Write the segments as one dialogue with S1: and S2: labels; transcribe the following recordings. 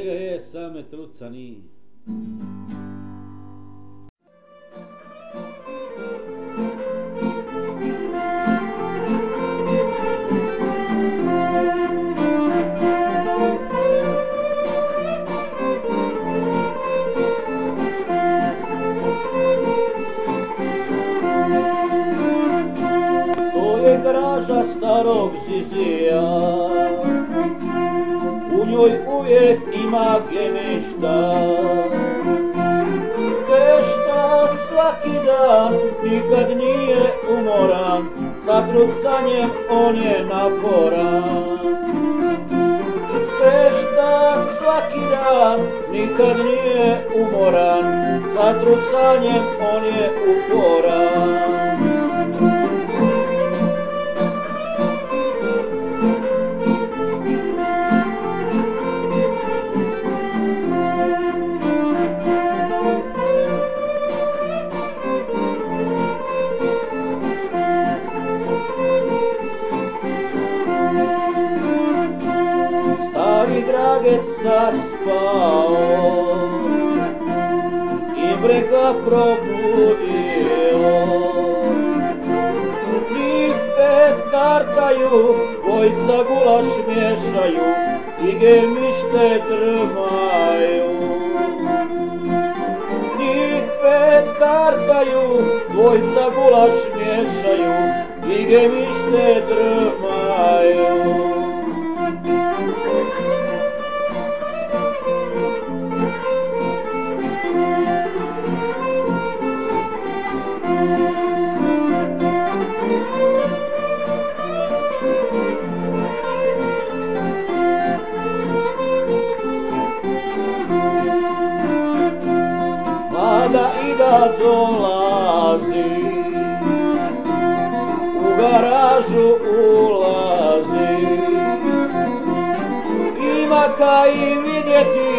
S1: Svega je, same truca nije.
S2: To je graža starog Zizija, u njoj uvijek ima gemišta. Fešta svaki dan, nikad nije umoran, sa trucanjem on je naporan. Fešta svaki dan, nikad nije umoran, sa trucanjem on je uporan. Stari dragec zaspao i brega probudio. Njih pet kartaju, dvojica gulaš miješaju i gemište drmaju. Njih pet kartaju, dvojica gulaš miješaju i gemište drmaju. Mada i da dolazi, u garažu ulazi, ima kaj vidjeti,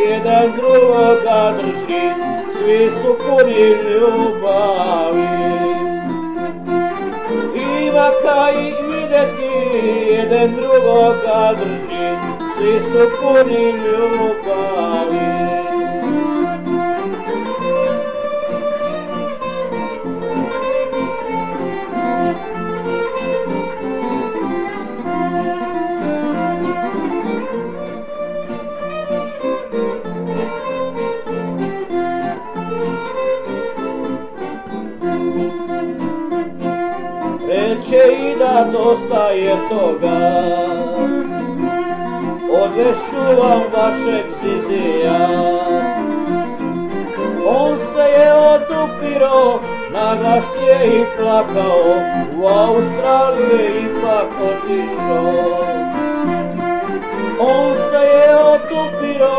S2: jedan drugoga drži, svi su puni ljubavi. Ima kaj vidjeti, jedan drugoga drži, svi su puni ljubavi. Reče i da dosta je toga, odvešću vam vašeg Zizija. On se je odupiro, naglas je i plakao, u Australiju je ipak otišao. On se je odupiro,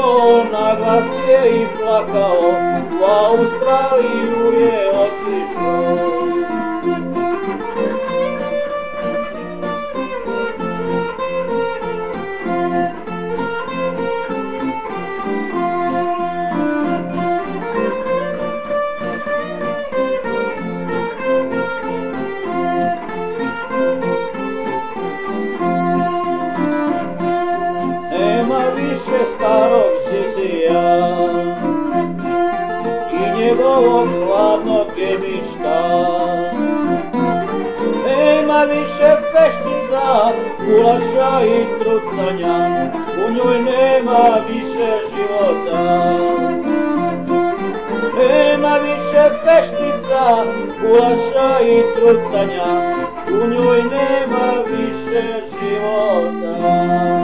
S2: naglas je i plakao, u Australiju je otišao. Nema više starog Zizija i njegovog hladnog gemišta. Nema više feštica, gulaša i trucanja, u njoj nema više života. Nema više feštica, gulaša i trucanja, u njoj nema više života.